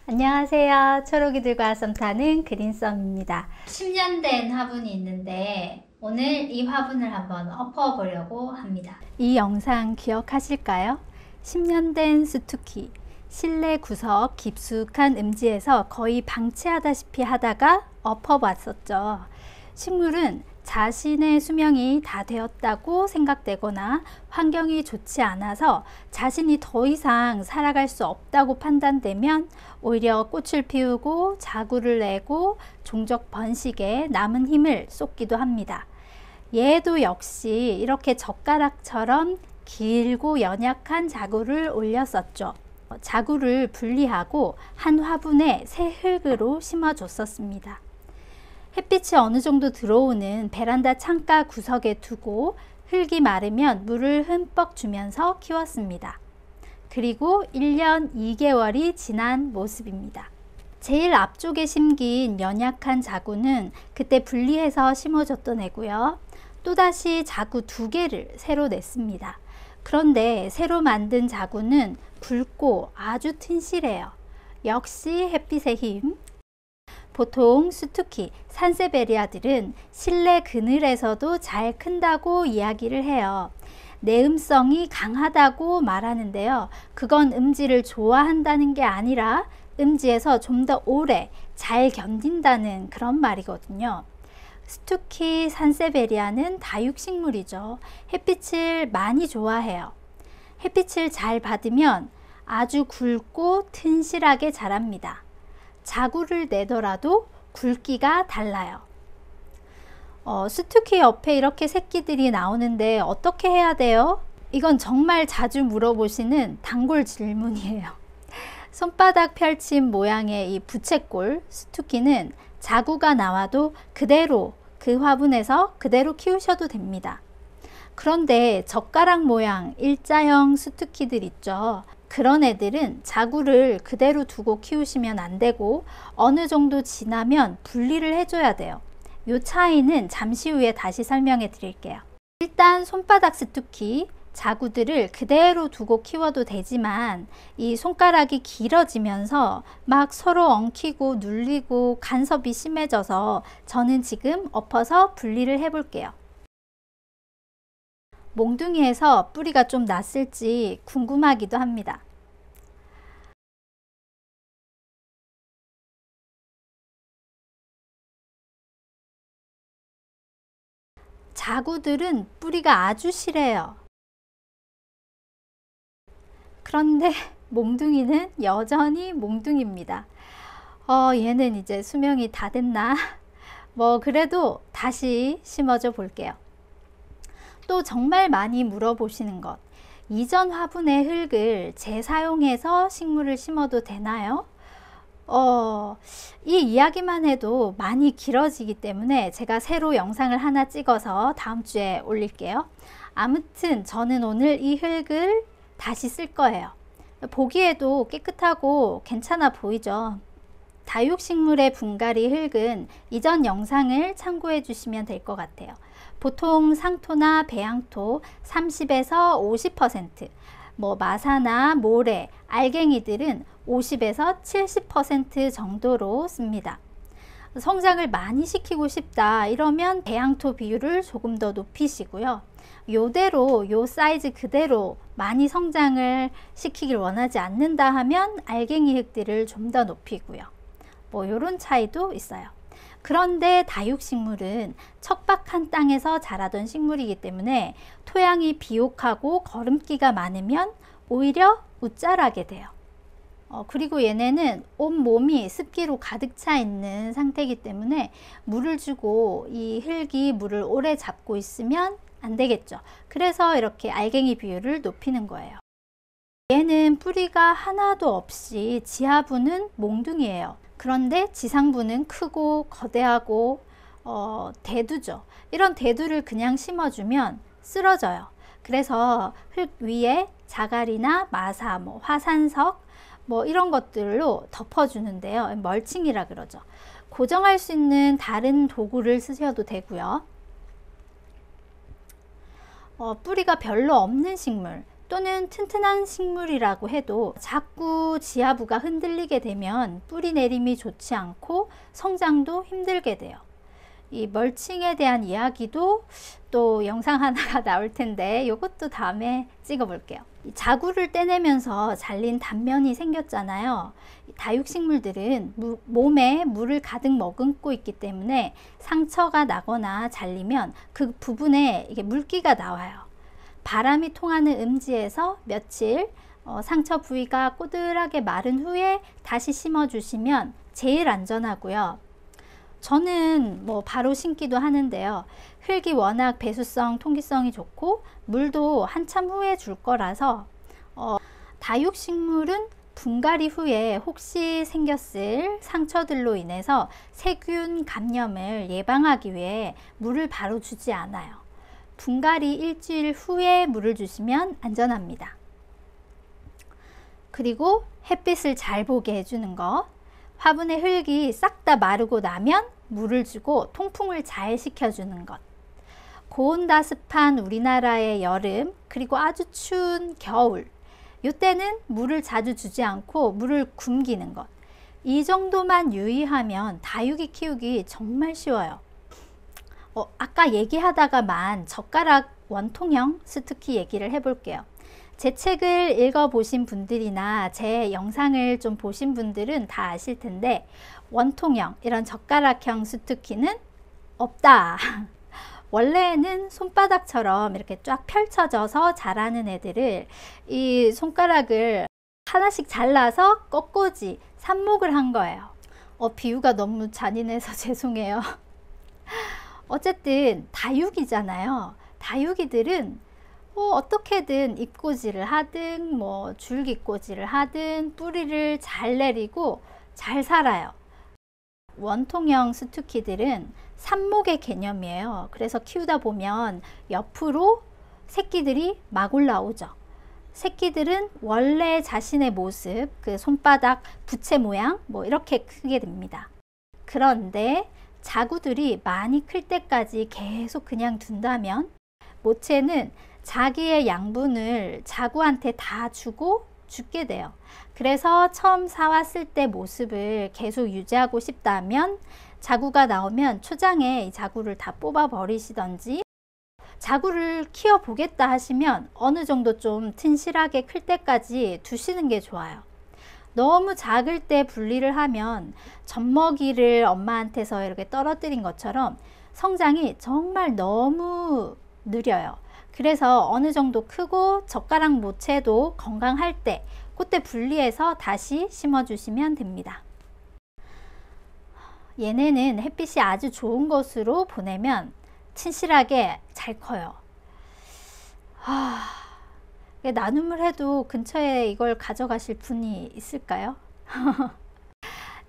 안녕하세요. 초록이들과 썸 타는 그린썸입니다. 10년 된 화분이 있는데 오늘 이 화분을 한번 엎어보려고 합니다. 이 영상 기억하실까요? 10년 된 스투키, 실내 구석 깊숙한 음지에서 거의 방치하다시피 하다가 엎어봤었죠. 식물은 자신의 수명이 다 되었다고 생각되거나 환경이 좋지 않아서 자신이 더 이상 살아갈 수 없다고 판단되면 오히려 꽃을 피우고 자구를 내고 종적 번식에 남은 힘을 쏟기도 합니다. 얘도 역시 이렇게 젓가락처럼 길고 연약한 자구를 올렸었죠. 자구를 분리하고 한 화분에 새 흙으로 심어줬었습니다. 햇빛이 어느 정도 들어오는 베란다 창가 구석에 두고 흙이 마르면 물을 흠뻑 주면서 키웠습니다. 그리고 1년 2개월이 지난 모습입니다. 제일 앞쪽에 심긴 연약한 자구는 그때 분리해서 심어줬던 애고요. 또다시 자구 2개를 새로 냈습니다. 그런데 새로 만든 자구는 굵고 아주 튼실해요. 역시 햇빛의 힘. 보통 스투키, 산세베리아들은 실내 그늘에서도 잘 큰다고 이야기를 해요. 내음성이 강하다고 말하는데요. 그건 음지를 좋아한다는 게 아니라 음지에서 좀 더 오래 잘 견딘다는 그런 말이거든요. 스투키, 산세베리아는 다육식물이죠. 햇빛을 많이 좋아해요. 햇빛을 잘 받으면 아주 굵고 튼실하게 자랍니다. 자구를 내더라도 굵기가 달라요. 스투키 옆에 이렇게 새끼들이 나오는데 어떻게 해야 돼요? 이건 정말 자주 물어보시는 단골 질문이에요. 손바닥 펼친 모양의 이 부채꼴 스투키는 자구가 나와도 그대로 그 화분에서 그대로 키우셔도 됩니다. 그런데 젓가락 모양 일자형 스투키들 있죠. 그런 애들은 자구를 그대로 두고 키우시면 안 되고 어느 정도 지나면 분리를 해줘야 돼요. 이 차이는 잠시 후에 다시 설명해 드릴게요. 일단 손바닥 스투키 자구들을 그대로 두고 키워도 되지만 이 손가락이 길어지면서 막 서로 엉키고 눌리고 간섭이 심해져서 저는 지금 엎어서 분리를 해 볼게요. 몽둥이에서 뿌리가 좀 났을지 궁금하기도 합니다. 자구들은 뿌리가 아주 실해요. 그런데 몽둥이는 여전히 몽둥이입니다. 얘는 이제 수명이 다 됐나? 뭐 그래도 다시 심어줘 볼게요. 또 정말 많이 물어보시는 것, 이전 화분의 흙을 재사용해서 식물을 심어도 되나요? 이 이야기만 해도 많이 길어지기 때문에 제가 새로 영상을 하나 찍어서 다음 주에 올릴게요. 아무튼 저는 오늘 이 흙을 다시 쓸 거예요. 보기에도 깨끗하고 괜찮아 보이죠? 다육식물의 분갈이 흙은 이전 영상을 참고해 주시면 될 것 같아요. 보통 상토나 배양토 30에서 50%, 뭐 마사나 모래, 알갱이들은 50에서 70% 정도로 씁니다. 성장을 많이 시키고 싶다 이러면 배양토 비율을 조금 더 높이시고요. 요대로 요 사이즈 그대로 많이 성장을 시키길 원하지 않는다 하면 알갱이 흙들을 좀 더 높이고요. 뭐 요런 차이도 있어요. 그런데 다육식물은 척박한 땅에서 자라던 식물이기 때문에 토양이 비옥하고 거름기가 많으면 오히려 웃자라게 돼요. 그리고 얘네는 온몸이 습기로 가득 차 있는 상태이기 때문에 물을 주고 이 흙이 물을 오래 잡고 있으면 안 되겠죠. 그래서 이렇게 알갱이 비율을 높이는 거예요. 얘는 뿌리가 하나도 없이 지하부는 몽둥이에요. 그런데 지상부는 크고 거대하고 대두죠. 이런 대두를 그냥 심어주면 쓰러져요. 그래서 흙 위에 자갈이나 마사, 뭐 화산석 뭐 이런 것들로 덮어주는데요. 멀칭이라 그러죠. 고정할 수 있는 다른 도구를 쓰셔도 되고요. 뿌리가 별로 없는 식물, 또는 튼튼한 식물이라고 해도 자꾸 지하부가 흔들리게 되면 뿌리 내림이 좋지 않고 성장도 힘들게 돼요. 이 멀칭에 대한 이야기도 또 영상 하나가 나올 텐데 이것도 다음에 찍어 볼게요. 자구를 떼내면서 잘린 단면이 생겼잖아요. 다육식물들은 몸에 물을 가득 머금고 있기 때문에 상처가 나거나 잘리면 그 부분에 이게 물기가 나와요. 바람이 통하는 음지에서 며칠 상처 부위가 꼬들하게 마른 후에 다시 심어 주시면 제일 안전하고요. 저는 바로 심기도 하는데요. 흙이 워낙 배수성, 통기성이 좋고 물도 한참 후에 줄 거라서 다육식물은 분갈이 후에 혹시 생겼을 상처들로 인해서 세균 감염을 예방하기 위해 물을 바로 주지 않아요. 분갈이 일주일 후에 물을 주시면 안전합니다. 그리고 햇빛을 잘 보게 해주는 거. 화분의 흙이 싹 다 마르고 나면 물을 주고 통풍을 잘 시켜주는 것. 고온다습한 우리나라의 여름 그리고 아주 추운 겨울, 이때는 물을 자주 주지 않고 물을 굶기는 것. 이 정도만 유의하면 다육이 키우기 정말 쉬워요. 아까 얘기하다가만 젓가락 원통형 스투키 얘기를 해볼게요. 제 책을 읽어보신 분들이나 제 영상을 좀 보신 분들은 다 아실 텐데 원통형, 이런 젓가락형 스투키는 없다. 원래는 손바닥처럼 이렇게 쫙 펼쳐져서 자라는 애들을 이 손가락을 하나씩 잘라서 꺾꽂이, 삽목을 한 거예요. 비유가 너무 잔인해서 죄송해요. 어쨌든 다육이잖아요. 다육이들은 어떻게든 잎꽂이를 하든 줄기꽂이를 하든 뿌리를 잘 내리고 잘 살아요. 원통형 스투키들은 삽목의 개념이에요. 그래서 키우다 보면 옆으로 새끼들이 막 올라오죠. 새끼들은 원래 자신의 모습, 그 손바닥 부채 모양 이렇게 크게 됩니다. 그런데 자구들이 많이 클 때까지 계속 그냥 둔다면 모체는 자기의 양분을 자구한테 다 주고 죽게 돼요. 그래서 처음 사왔을 때 모습을 계속 유지하고 싶다면 자구가 나오면 초장에 이 자구를 다 뽑아 버리시던지, 자구를 키워 보겠다 하시면 어느 정도 좀 튼실하게 클 때까지 두시는 게 좋아요. 너무 작을 때 분리를 하면 젖먹이를 엄마한테서 이렇게 떨어뜨린 것처럼 성장이 정말 너무 느려요. 그래서 어느 정도 크고 젓가락 모체도 건강할 때 그때 분리해서 다시 심어 주시면 됩니다. 얘네는 햇빛이 아주 좋은 곳으로 보내면 튼실하게 잘 커요. 나눔을 해도 근처에 이걸 가져가실 분이 있을까요?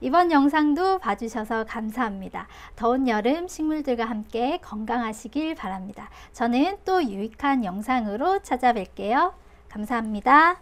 이번 영상도 봐주셔서 감사합니다. 더운 여름 식물들과 함께 건강하시길 바랍니다. 저는 또 유익한 영상으로 찾아뵐게요. 감사합니다.